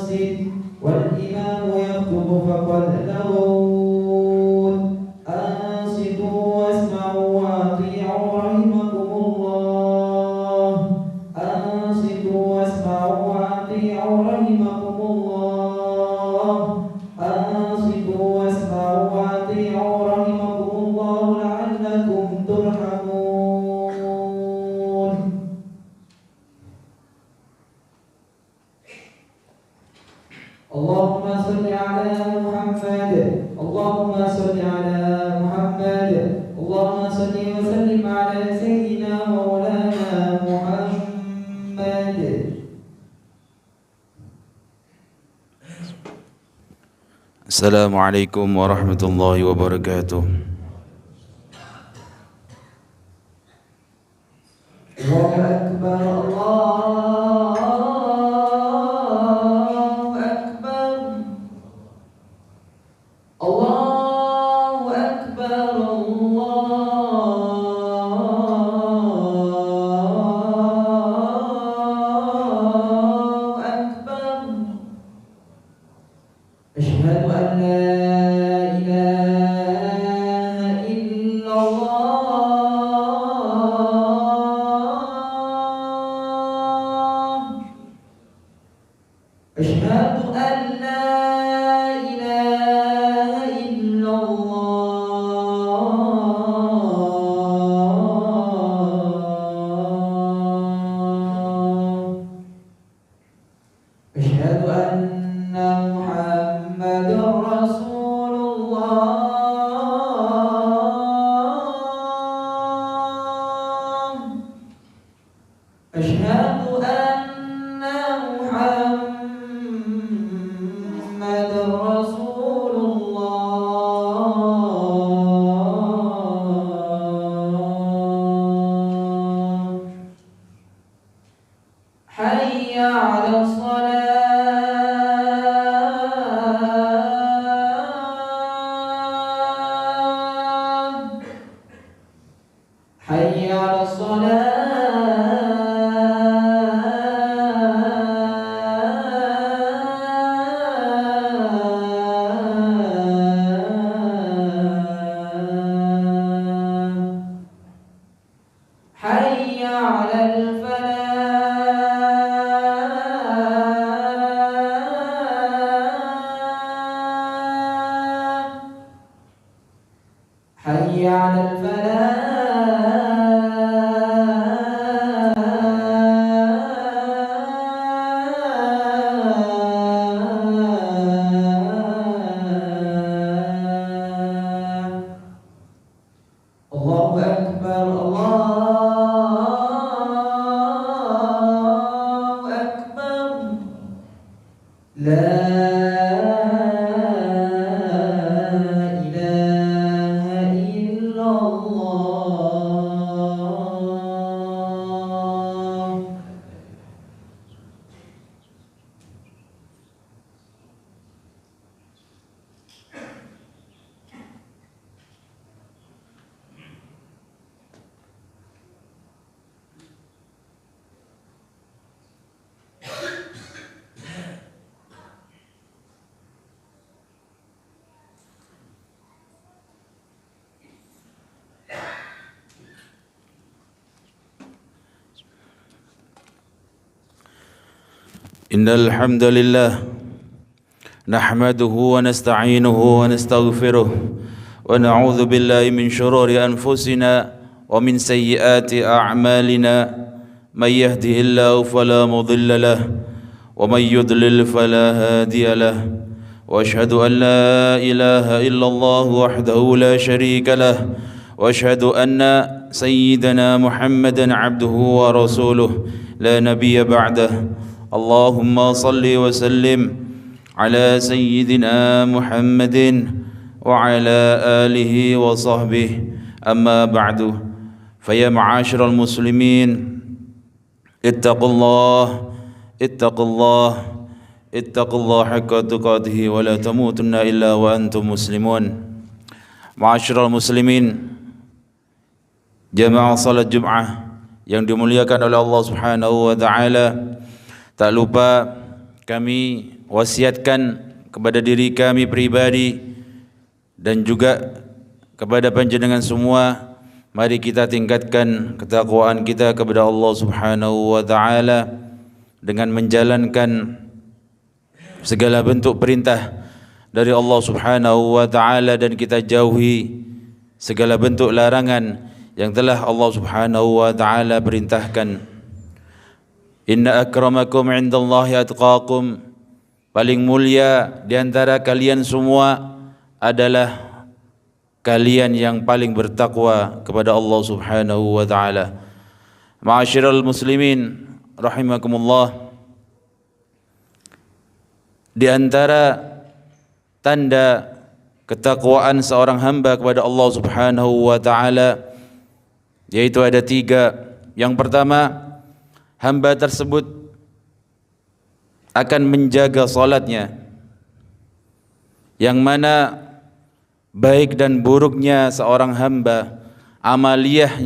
المسجد والإمام يخطب فقد لغون أنصتوا واسمعوا وأطيعوا رحمكم الله أنصتوا واسمعوا وأطيعوا رحمكم الله أنصتوا واسمعوا وأطيعوا رحمكم الله لعلكم ترحمون. اللهم صل على محمد اللهم صل على محمد اللهم صل وسلم على سيدنا مولانا محمد. Assalamualaikum warahmatullahi wabarakatuh. Allahu Akbar Allahu Akbar Allahu Akbar. Asyhadu an la ilaha illallah. Asyhadu an la ilaha illallah. Asyhadu anna Muhammadar Rasulullah. Asyhadu anna Muhammadar Rasulullah. Hayya 'alas salat. Hayya 'alas salat. Hayya 'alal falah. Hayya 'alal falah. Allahu Akbar Allahu Akbar. La ilaha illallah. Innal hamdalillah nahmaduhu wa nasta'inuhu wa nastaghfiruh wa na'udzu billahi min shururi anfusina wa min sayyiati a'malina may yahdihillahu fala mudilla lahu wa may yudlil fala hadiya lahu wa ashhadu an la ilaha illallah wahdahu la sharika lahu wa ashhadu anna sayyidana Muhammadan 'abduhu wa rasuluh la nabiyya ba'dahu. Allahumma salli wa sallim ala sayyidina Muhammadin wa ala alihi wa sahbihi, amma ba'du. Faya ma'asyiral muslimin, ittaqullah haqqa tuqatih wa la tamutunna illa wa antum muslimun. Ma'asyiral muslimin, jamaah salat Jum'ah yang dimuliakan oleh Allah Subhanahu wa taala, tak lupa kami wasiatkan kepada diri kami pribadi dan juga kepada panjenengan semua, mari kita tingkatkan ketakwaan kita kepada Allah Subhanahu wa taala dengan menjalankan segala bentuk perintah dari Allah Subhanahu wa taala dan kita jauhi segala bentuk larangan yang telah Allah Subhanahu wa taala perintahkan. Inna akramakum indallahi atqakum, paling mulia di antara kalian semua adalah kalian yang paling bertakwa kepada Allah Subhanahu wa taala. Ma'asyiral muslimin rahimakumullah, di antara tanda ketakwaan seorang hamba kepada Allah Subhanahu wa taala yaitu ada 3. Yang pertama, hamba tersebut akan menjaga salatnya, yang mana baik dan buruknya seorang hamba, amaliyah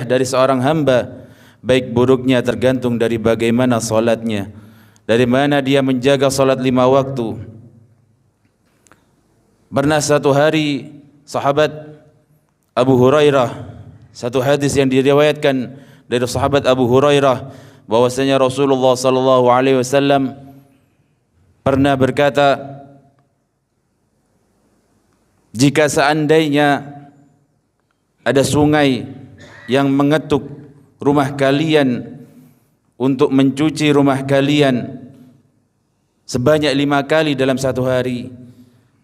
dari seorang hamba, baik buruknya tergantung dari bagaimana salatnya, dari mana dia menjaga salat 5 waktu. Pernah satu hari sahabat Abu Hurairah, satu hadis yang diriwayatkan dari sahabat Abu Hurairah bahwasanya Rasulullah sallallahu alaihi wasallam pernah berkata, jika seandainya ada sungai yang mengetuk rumah kalian untuk mencuci rumah kalian sebanyak 5 kali dalam satu hari,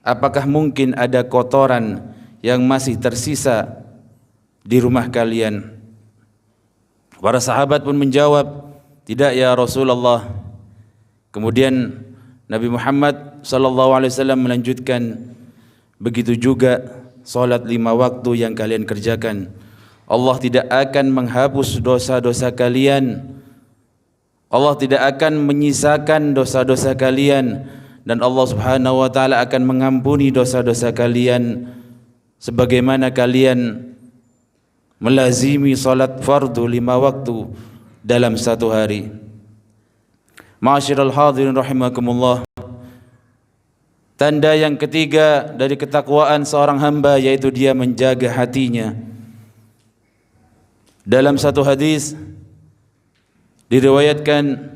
apakah mungkin ada kotoran yang masih tersisa di rumah kalian? Para sahabat pun menjawab, tidak ya Rasulullah. Kemudian Nabi Muhammad sallallahu alaihi wasallam melanjutkan, begitu juga salat 5 waktu yang kalian kerjakan, Allah tidak akan menghapus dosa-dosa kalian, Allah tidak akan menyisakan dosa-dosa kalian, dan Allah Subhanahu wa taala akan mengampuni dosa-dosa kalian sebagaimana kalian melazimi salat fardu 5 waktu dalam satu hari. Ma'asyiral hadirin rahimakumullah, tanda yang ketiga dari ketakwaan seorang hamba yaitu dia menjaga hatinya. Dalam satu hadis diriwayatkan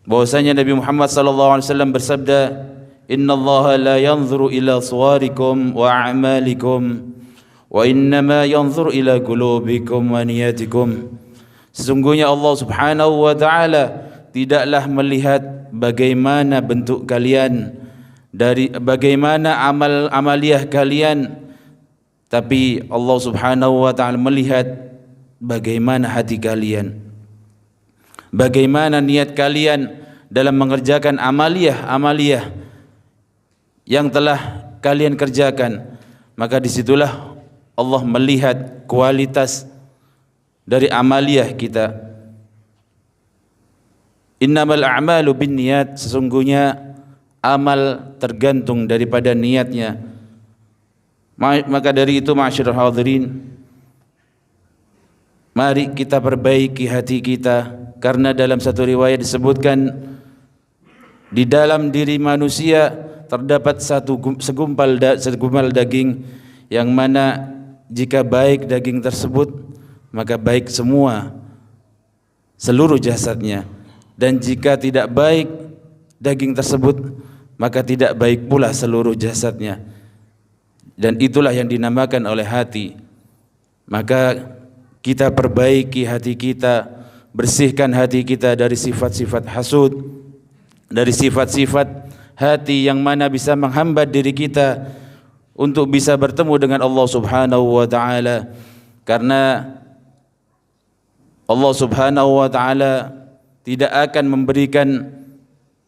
bahwasanya Nabi Muhammad sallallahu alaihi wasallam bersabda, "Innallaha la yanzuru ila suwarikum wa a'malikum wa innama yanzuru ila qulubikum wa niyatikum." Sesungguhnya Allah Subhanahu wa taala tidaklah melihat bagaimana bentuk kalian, dari bagaimana amaliyah kalian, tapi Allah Subhanahu wa taala melihat bagaimana hati kalian, bagaimana niat kalian dalam mengerjakan amaliyah yang telah kalian kerjakan. Maka disitulah Allah melihat kualitas dari amaliyah kita. Innamal a'malu binniyat, sesungguhnya amal tergantung daripada niatnya. Maka dari itu ma'asyiral hadirin, mari kita perbaiki hati kita, karena dalam satu riwayat disebutkan di dalam diri manusia terdapat segumpal daging, yang mana jika baik daging tersebut maka baik semua seluruh jasadnya, dan jika tidak baik daging tersebut maka tidak baik pula seluruh jasadnya. Dan itulah yang dinamakan oleh hati. Maka kita perbaiki hati kita, bersihkan hati kita dari sifat-sifat hasud, dari sifat-sifat hati yang mana bisa menghambat diri kita untuk bisa bertemu dengan Allah Subhanahu wa taala. Karena Allah Subhanahu wa taala tidak akan memberikan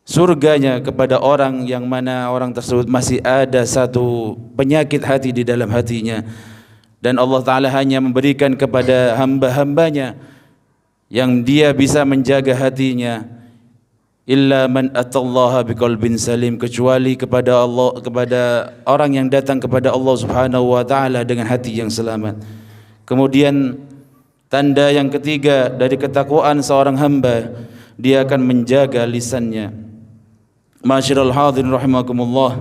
surganya kepada orang yang mana orang tersebut masih ada satu penyakit hati di dalam hatinya, dan Allah taala hanya memberikan kepada hamba-hambanya yang dia bisa menjaga hatinya, illa man atallaha biqalbin salim, kecuali kepada Allah, kepada orang yang datang kepada Allah Subhanahu wa taala dengan hati yang selamat. Kemudian tanda yang ketiga dari ketakwaan seorang hamba, dia akan menjaga lisannya. Ma'asyiral hadirin rahimakumullah.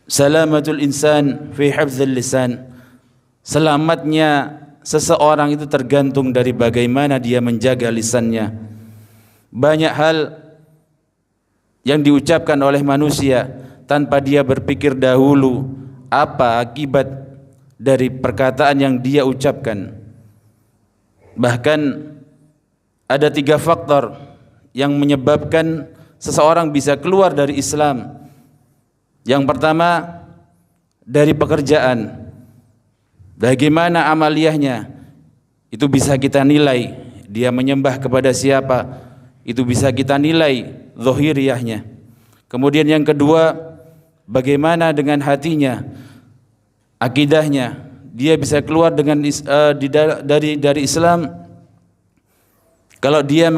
Salamatul insan fi hifdzil lisan. Selamatnya seseorang itu tergantung dari bagaimana dia menjaga lisannya. Banyak hal yang diucapkan oleh manusia tanpa dia berpikir dahulu apa akibat dari perkataan yang dia ucapkan. Bahkan ada 3 faktor yang menyebabkan seseorang bisa keluar dari Islam. Yang pertama, dari pekerjaan. Bagaimana amaliyahnya, itu bisa kita nilai. Dia menyembah kepada siapa, itu bisa kita nilai zahiriyahnya. Kemudian yang kedua, bagaimana dengan hatinya, akidahnya. Dia bisa keluar dengan dari Islam kalau dia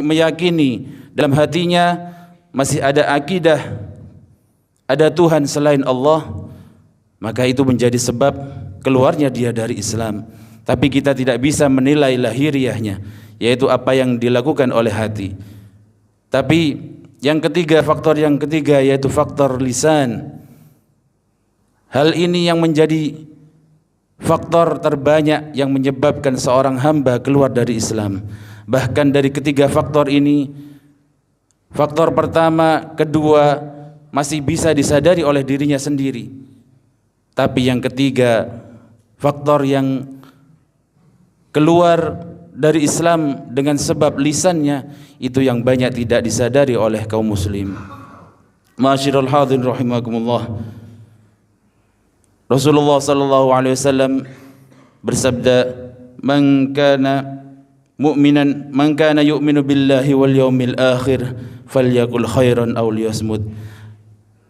meyakini dalam hatinya masih ada akidah, ada Tuhan selain Allah, maka itu menjadi sebab keluarnya dia dari Islam. Tapi kita tidak bisa menilai lahiriahnya, yaitu apa yang dilakukan oleh hati. Tapi yang ketiga, faktor yang ketiga yaitu faktor lisan. Hal ini yang menjadi faktor terbanyak yang menyebabkan seorang hamba keluar dari Islam. Bahkan dari ketiga faktor ini, faktor pertama, kedua masih bisa disadari oleh dirinya sendiri. Tapi yang ketiga, faktor yang keluar dari Islam dengan sebab lisannya, itu yang banyak tidak disadari oleh kaum muslim. Ma'asyiral hadirin rahimakumullah. Rasulullah sallallahu alaihi wasallam bersabda, "Man kana mu'minan, man kana yu'minu billahi wal yaumil akhir falyakul khairan aw liyasmut."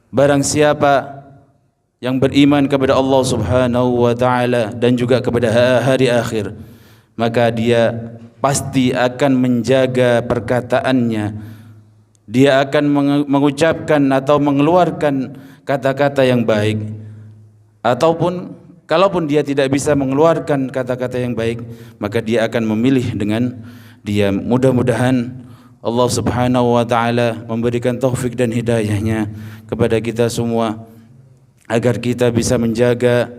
Barang siapa yang beriman kepada Allah Subhanahu wa taala dan juga kepada hari akhir, maka dia pasti akan menjaga perkataannya. Dia akan mengucapkan atau mengeluarkan kata-kata yang baik. Ataupun kalaupun dia tidak bisa mengeluarkan kata-kata yang baik, maka dia akan memilih dengan diam. Mudah-mudahan Allah Subhanahu wa taala memberikan taufik dan hidayahnya kepada kita semua, agar kita bisa menjaga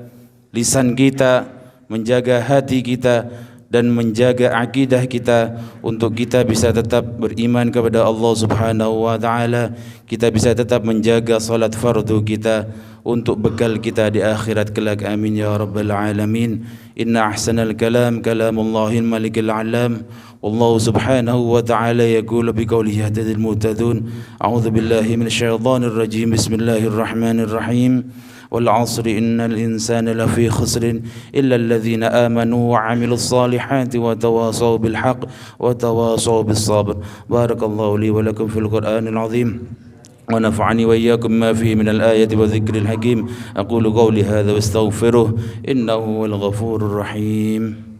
lisan kita, menjaga hati kita, dan menjaga akidah kita, untuk kita bisa tetap beriman kepada Allah Subhanahu wa taala. Kita bisa tetap menjaga salat fardu kita untuk bekal kita di akhirat kelak. Amin ya rabbal alamin. Inna ahsanal kalam kalamullahil malikil alam. Wallahu subhanahu wa ta'ala yaqulu biqaulihi yahtadil muhtadun. A'udzu billahi minasyaitonir rajim. Bismillahirrahmanirrahim. والعصر إن الإنسان لفي خسر إلا الذين آمنوا وعملوا الصالحات وتواصوا بالحق وتواصوا بالصبر. بارك الله لي ولكم في القرآن العظيم ونفعني وإياكم ما فيه من الآية والذكر الحكيم. أقول قولي هذا واستغفره إنه هو الغفور الرحيم.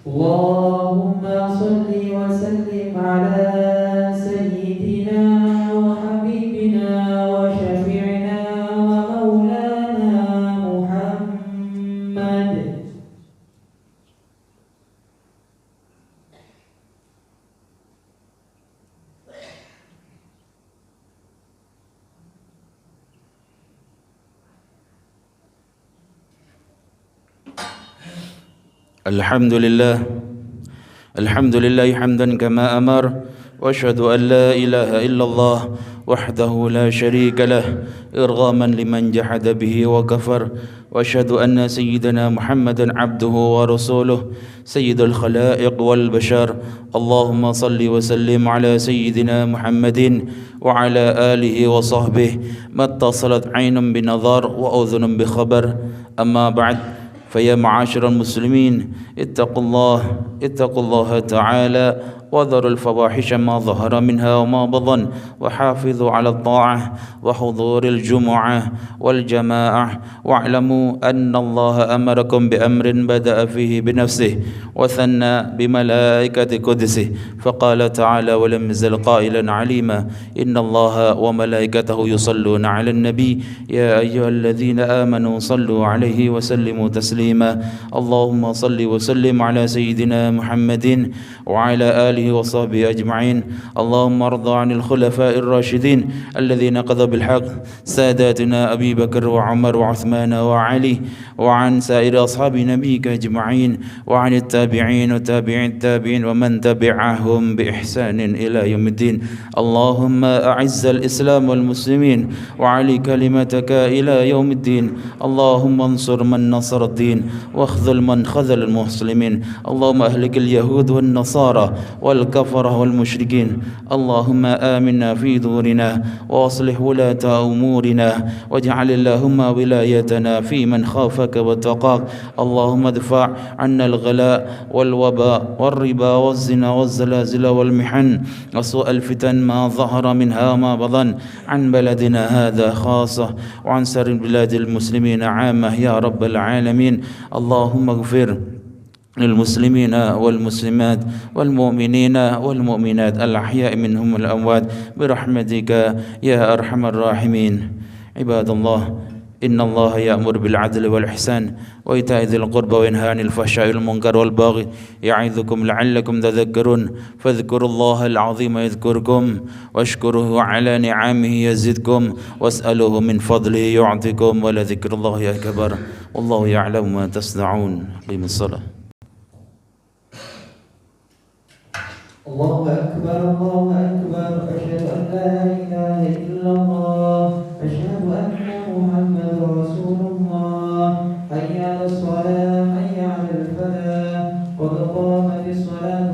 اللهم صل وسلم على سيدنا وحبيبنا وشفيعنا ومولانا محمد. الحمد لله حمدا كما أمر، وأشهد أن لا إله إلا الله وحده لا شريك له إرغاما لمن جحد به وكفر، وأشهد أن سيدنا محمدا عبده ورسوله سيد الخلائق والبشر. اللهم صل وسلم على سيدنا محمد وعلى آله وصحبه ما اتصلت عين بنظر وأذن بخبر. أما بعد، فيا معاشر المسلمين اتقوا الله تعالى وذروا الفواحش ما ظهر منها وما بطن وحافظوا على الطاعة وحضور الجمعة والجماعة واعلموا أن الله أمركم بأمر بدأ فيه بنفسه وثنى بملائكة قدسه فقال تعالى ولم يزل قائلا عليما إن الله وملائكته يصلون على النبي يا أيها الذين آمنوا صلوا عليه وسلموا تسليما اللهم صل وسلم على سيدنا محمد وعلى آله وصحبه أجمعين اللهم ارض عن الخلفاء الراشدين الذين قضوا بالحق ساداتنا أبي بكر وعمر وعثمان وعلي وعن سائر أصحاب نبيك أجمعين وعن التابعين وتابع التابعين ومن تبعهم بإحسان إلى يوم الدين اللهم أعز الإسلام والمسلمين وعلي كلمتك إلى يوم الدين اللهم انصر من نصر الدين واخذل من خذل المسلمين اللهم أهلك اليهود والنصارى والكفرة والمشركين اللهم آمنا في دورنا وأصلح ولاة أمورنا واجعل اللهم ولايتنا في من خافك واتقاك اللهم ادفع عنا الغلاء والوباء والربا والزنا والزلازل والمحن وسوء الفتن ما ظهر منها ما بطن عن بلدنا هذا خاصة وعن سائر بلاد المسلمين عامة يا رب العالمين اللهم اغفر للمسلمين والمسلمات والمؤمنين والمؤمنات الأحياء منهم والأموات برحمتك يا أرحم الراحمين عباد الله إن الله يأمر بالعدل والإحسان وإيتاء ذي القربى وينهى عن الفحشاء والمنكر والبغي يعظكم لعلكم تذكرون فاذكروا الله العظيم يذكركم واشكروه على نعمه يزدكم واسألوه من فضله يعطكم ولذكر الله أكبر والله يعلم ما تصنعون قيموا الصلاة الله أكبر الله أكبر أشهد أن لا إله إلا الله أشهد أن محمد رسول الله حي على الصلاة حي على الفلاح قد قامت الصلاة